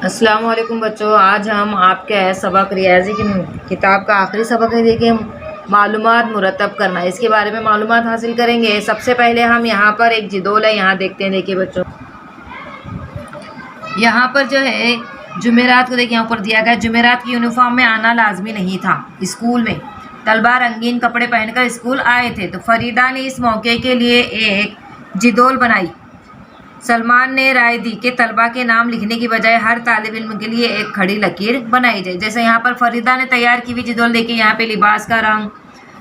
अस्सलाम वालेकुम बच्चों, आज हम आपके सबक रियाजी की किताब का आखिरी सबक है। देखिए, मालूमात मुरतब करना, इसके बारे में मालूमात हासिल करेंगे। सबसे पहले हम यहाँ पर एक जिदोल है, यहाँ देखते हैं। देखिए बच्चों, यहाँ पर जो है जुमेरात को देखिए यहाँ पर दिया गया। जुमेरात की यूनिफॉर्म में आना लाजमी नहीं था। स्कूल में तलबा रंगीन कपड़े पहनकर स्कूल आए थे, तो फरीदा ने इस मौके के लिए एक जिदोल बनाई। सलमान ने राय दी कि तलबा के नाम लिखने की बजाय हर तालिब इल्म के लिए एक खड़ी लकीर बनाई जाए। जैसे यहाँ पर फरीदा ने तैयार की हुई जिदोल देखिए, यहाँ पे लिबास का रंग,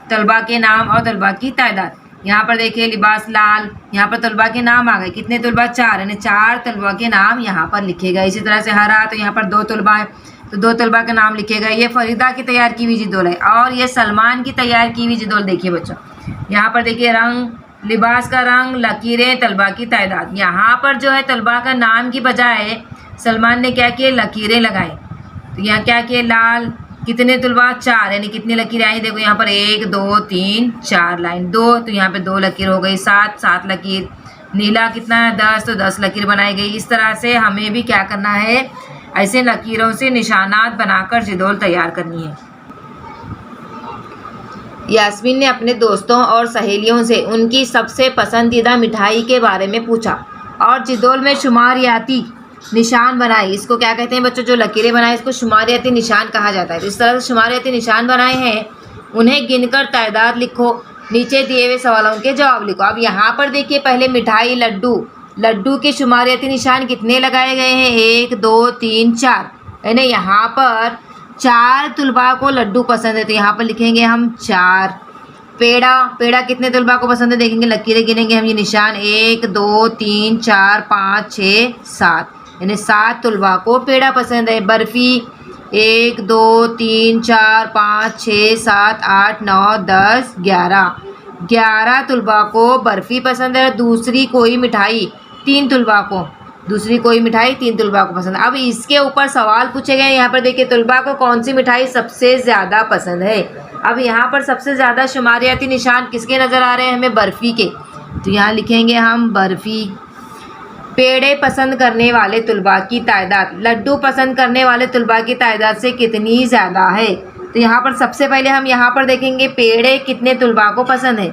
तलबा के नाम और तलबा की तादाद। यहाँ पर देखिए लिबास लाल, यहाँ पर तलबा के नाम आ गए। कितने तलबा? 4, यानी 4 तलबा के नाम यहाँ पर लिखे गए। इसी तरह से हरा, तो यहाँ पर 2 तलबा है, तो 2 तलबा के नाम लिखे गए। ये फरीदा की तैयार की हुई जिदोल है। और ये सलमान की तैयार की हुई जिदोल देखिए बच्चों, यहाँ पर देखिए रंग, लिबास का रंग, लकीरें, तलबा की तादाद। यहाँ पर जो है तलबा का नाम की बजाय सलमान ने क्या किए? लकीरें लगाए। तो यहाँ क्या किए? लाल, कितने तलबा? 4, यानी कितनी लकीरें आई? देखो यहाँ पर 1 2 3 4 लाइन, 2, तो यहाँ पे 2 लकीर हो गई। 7 लकीर। नीला कितना है? 10, तो 10 लकीर बनाई गई। इस तरह से हमें भी क्या करना है? ऐसे लकीरों से निशानात बनाकर जिदोल तैयार करनी है। यास्मीन ने अपने दोस्तों और सहेलियों से उनकी सबसे पसंदीदा मिठाई के बारे में पूछा और जिदोल में शुमारियाती निशान बनाए। इसको क्या कहते हैं बच्चों? जो लकीरें बनाए इसको शुमारियाती निशान कहा जाता है। तो इस तरह से शुमारियाती निशान बनाए हैं, उन्हें गिनकर तादाद लिखो, नीचे दिए हुए सवालों के जवाब लिखो। अब यहाँ पर देखिए, पहले मिठाई लड्डू के शुमारियाती निशान कितने लगाए गए हैं? 1 2 3 4, यानी यहाँ पर 4 तलबा को लड्डू पसंद है, तो यहाँ पर लिखेंगे हम 4। पेड़ा कितने तलबा को पसंद है? देखेंगे, लकीरें गिनेंगे हम, ये निशान 1 2 3 4 5 6 7, यानी 7 तलबा को पेड़ा पसंद है। बर्फ़ी 1 2 3 4 5 6 7 8 9 10 11 तलबा को बर्फ़ी पसंद है। दूसरी कोई मिठाई 3 तलबा को पसंद है। अब इसके ऊपर सवाल पूछे गए। यहाँ पर देखिए, तलबा को कौन सी मिठाई सबसे ज़्यादा पसंद है? अब यहाँ पर सबसे ज़्यादा शुमारियाती निशान किसके नज़र आ रहे हैं हमें? बर्फ़ी के, तो यहाँ लिखेंगे हम बर्फ़ी। पेड़े पसंद करने वाले तलबा की तादाद लड्डू पसंद करने वाले तलबा की तादाद से कितनी ज़्यादा है? तो यहाँ पर सबसे पहले हम यहाँ पर देखेंगे पेड़े कितने तलबा को पसंद है।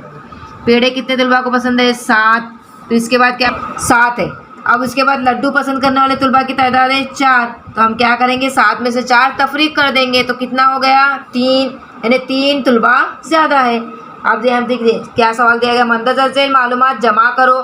पेड़े कितने तलबा को पसंद है? 7, तो इसके बाद क्या? 7 है। अब उसके बाद लड्डू पसंद करने वाले तलबा की तादाद है 4, तो हम क्या करेंगे? 7 में से 4 तफरीक कर देंगे, तो कितना हो गया? 3, यानी 3 तलबा ज़्यादा है। अब हम देखिए क्या सवाल दिया गया। मंदरजा से मालूमात जमा करो,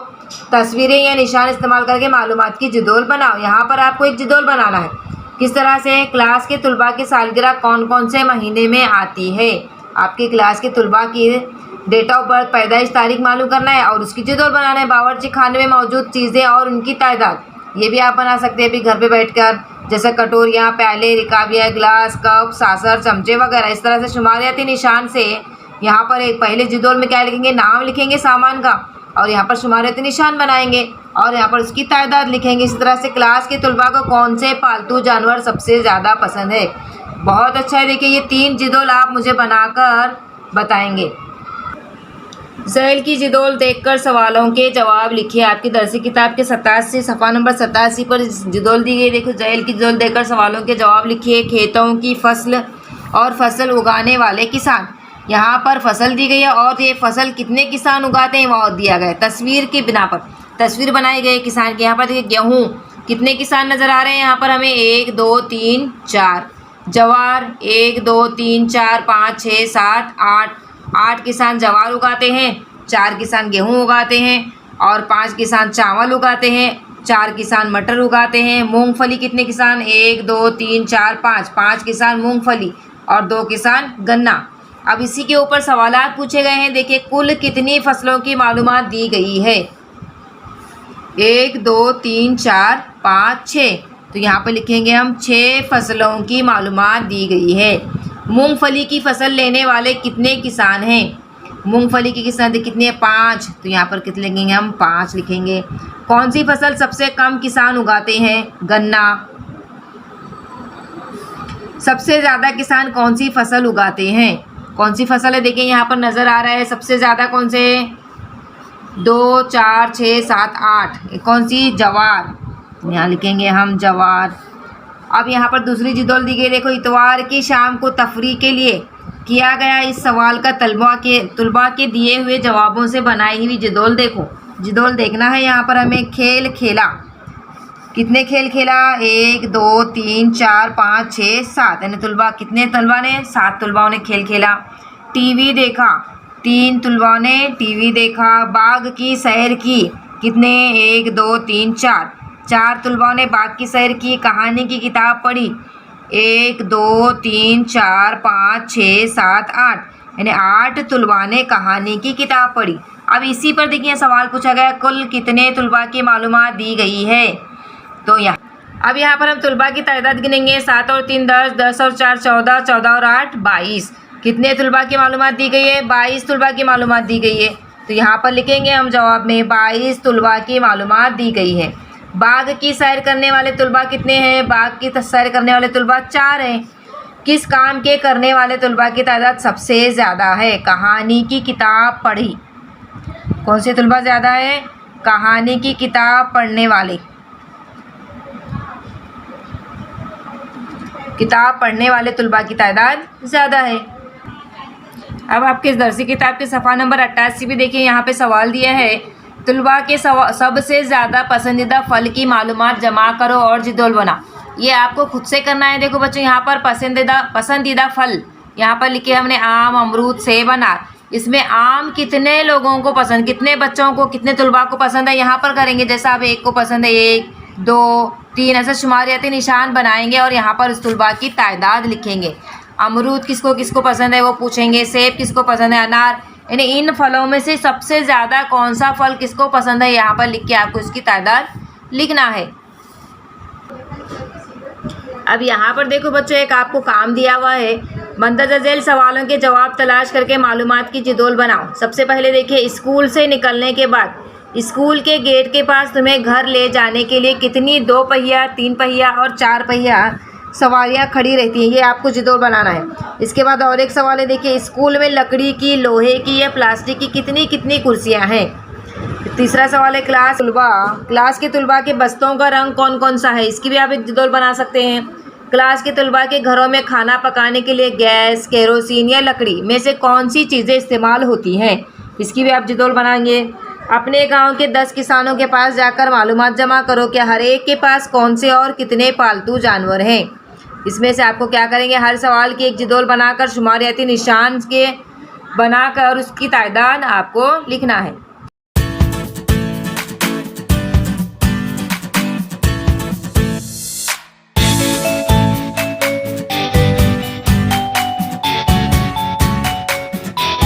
तस्वीरें या निशान इस्तेमाल करके मालूमात की जिदोल बनाओ। यहाँ पर आपको एक जिदोल बनाना है। किस तरह से? क्लास के तलबा की सालगिरह कौन कौन से महीने में आती है? आपकी क्लास के तलबा की डेट ऑफ बर्थ, पैदाइश तारीख मालूम करना है और उसकी जिदोल बनाना है। बावर्ची खाने में मौजूद चीज़ें और उनकी तादाद, ये भी आप बना सकते हैं अभी घर पे बैठकर, जैसे कटोरियाँ, प्याले, रिकाबियाँ, गिलास, कप, सासर, चमचे वगैरह। इस तरह से शुमारियाती निशान से यहाँ पर एक पहले जिदोल में क्या लिखेंगे? नाम लिखेंगे सामान का, और यहाँ पर शुमारियाती निशान बनाएंगे और यहाँ पर उसकी तादाद लिखेंगे। इस तरह से क्लास के तलबा को कौन से पालतू जानवर सबसे ज़्यादा पसंद है? बहुत अच्छा है। देखिए, ये 3 जिदोल आप मुझे बनाकर बताएंगे। ज़ैल की जिदोल देखकर सवालों के जवाब लिखिए। आपकी दरसी किताब के 87 सफ़ा नंबर 87 पर जिदोल दी गई। देखो, ज़ैल की जिदोल देखकर सवालों के जवाब लिखिए। खेतों की फसल और फसल उगाने वाले किसान, यहाँ पर फसल दी गई है और ये फसल कितने किसान उगाते हैं वो दिया गया है। तस्वीर की बिना पर तस्वीर बनाई गई किसान की। यहाँ पर देखिए, गेहूँ कितने किसान नज़र आ रहे हैं? यहाँ पर हमें 1 2 3 4। जवार 1 2 3 4 5 6 7 8 किसान जवार उगाते हैं, 4 किसान गेहूँ उगाते हैं और 5 किसान चावल उगाते हैं, 4 किसान मटर उगाते हैं। मूंगफली कितने किसान? 1 2 3 4 5 किसान मूंगफली और 2 किसान गन्ना। अब इसी के ऊपर सवालात पूछे गए हैं। देखिए, कुल कितनी फसलों की मालूमात दी गई है? 1 2 3 4 5 6, तो यहाँ पर लिखेंगे हम 6 फसलों की मालूमात दी गई है। मूंगफली की फसल लेने वाले कितने किसान हैं? मूंगफली की किसान कितने? 5, तो यहाँ पर कितने लिखेंगे हम? 5 लिखेंगे। कौन सी फसल सबसे कम किसान उगाते हैं? गन्ना। सबसे ज़्यादा किसान कौन सी फसल उगाते हैं? कौन सी फसल है? देखिए, यहाँ पर नज़र आ रहा है सबसे ज़्यादा कौन से? 2 4 6 7 8, कौन सी? जवार। यहाँ लिखेंगे हम जवार। अब यहाँ पर दूसरी जिदोल दी गई, देखो इतवार की शाम को तफरी के लिए किया गया इस सवाल का तलबा के दिए हुए जवाबों से बनाई हुई जिदोल देखो। जिदोल देखना है। यहाँ पर हमें खेल खेला, कितने खेल खेला, 1 2 3 4 5 6 7, यानी तलबा कितने तलबा ने, 7 तलबाओं ने खेल खेला। टीवी देखा, 3 तलबा ने टीवी देखा। बाग की सैर की, कितने, 1 2 3 4, 4 तलबाओं ने बाग की सैर की। कहानी की किताब पढ़ी, 1 2 3 4 5 6 7 8, यानी 8 तलबा ने कहानी की किताब पढ़ी। अब इसी पर देखिए सवाल पूछा गया, कुल कितने तलबा की मालूमात दी गई है। तो अब यहाँ पर हम तलबा की तादाद गिनेंगे, 7 और 3 10, 10 और 4 14, 14 और 8 22। कितने तलबा की मालूमात दी गई है, 22 तलबा की मालूमात दी गई है। तो यहाँ पर लिखेंगे हम जवाब में 22 तलबा की मालूमात दी गई है। बाग की सैर करने वाले तलबा कितने हैं, बाग की सैर करने वाले तलबा 4 हैं। किस काम के करने वाले तलबा की तादाद सबसे ज़्यादा है, कहानी की किताब पढ़ी। कौन से तलबा ज़्यादा है, कहानी की किताब पढ़ने वाले, किताब पढ़ने वाले तलबा की तादाद ज़्यादा है। अब आपके इस दरसी किताब के सफ़ा नंबर 88 भी देखिए, यहाँ पे सवाल दिया है, तलबा के सबसे ज़्यादा पसंदीदा फल की मालूमात जमा करो और जिदोल बना। ये आपको खुद से करना है। देखो बच्चों, यहाँ पर पसंदीदा फल यहाँ पर लिखे हमने, आम, अमरूद, सेब, अनार। इसमें आम कितने लोगों को पसंद, कितने बच्चों को, कितने तलबा को पसंद है, यहाँ पर करेंगे। जैसा आप 1 को पसंद है, 1 2 3, ऐसा शुमारियाती निशान बनाएंगे और यहाँ पर उस तलबा की तादाद लिखेंगे। अमरूद किसको किसको पसंद है वो पूछेंगे, सेब किसको पसंद है, अनार, यानी इन फलों में से सबसे ज़्यादा कौन सा फल किसको पसंद है, यहाँ पर लिख के आपको इसकी तादाद लिखना है। अब यहाँ पर देखो बच्चों, एक आपको काम दिया हुआ है, मंदरजा झेल सवालों के जवाब तलाश करके मालूमात की जिदोल बनाओ। सबसे पहले देखिए, स्कूल से निकलने के बाद स्कूल के गेट के पास तुम्हें घर ले जाने के लिए कितनी 2 पहिया, 3 पहिया और 4 पहिया सवारियाँ खड़ी रहती हैं, ये आपको जिदोल बनाना है। इसके बाद और एक सवाल है, देखिए स्कूल में लकड़ी की, लोहे की या प्लास्टिक की कितनी कितनी कुर्सियाँ हैं। तीसरा सवाल है, क्लास के तलबा के बस्तों का रंग कौन कौन सा है, इसकी भी आप एक जिदोल बना सकते हैं। क्लास के तलबा के घरों में खाना पकाने के लिए गैस, केरोसिन या लकड़ी में से कौन सी चीज़ें इस्तेमाल होती हैं, इसकी भी आप जिदोल बनाएंगे। अपने गांव के 10 किसानों के पास जाकर मालूमात जमा करो कि हर एक के पास कौन से और कितने पालतू जानवर हैं। इसमें से आपको क्या करेंगे, हर सवाल की एक जिदोल बनाकर शुमारियाती निशान के बनाकर उसकी तादाद आपको लिखना है।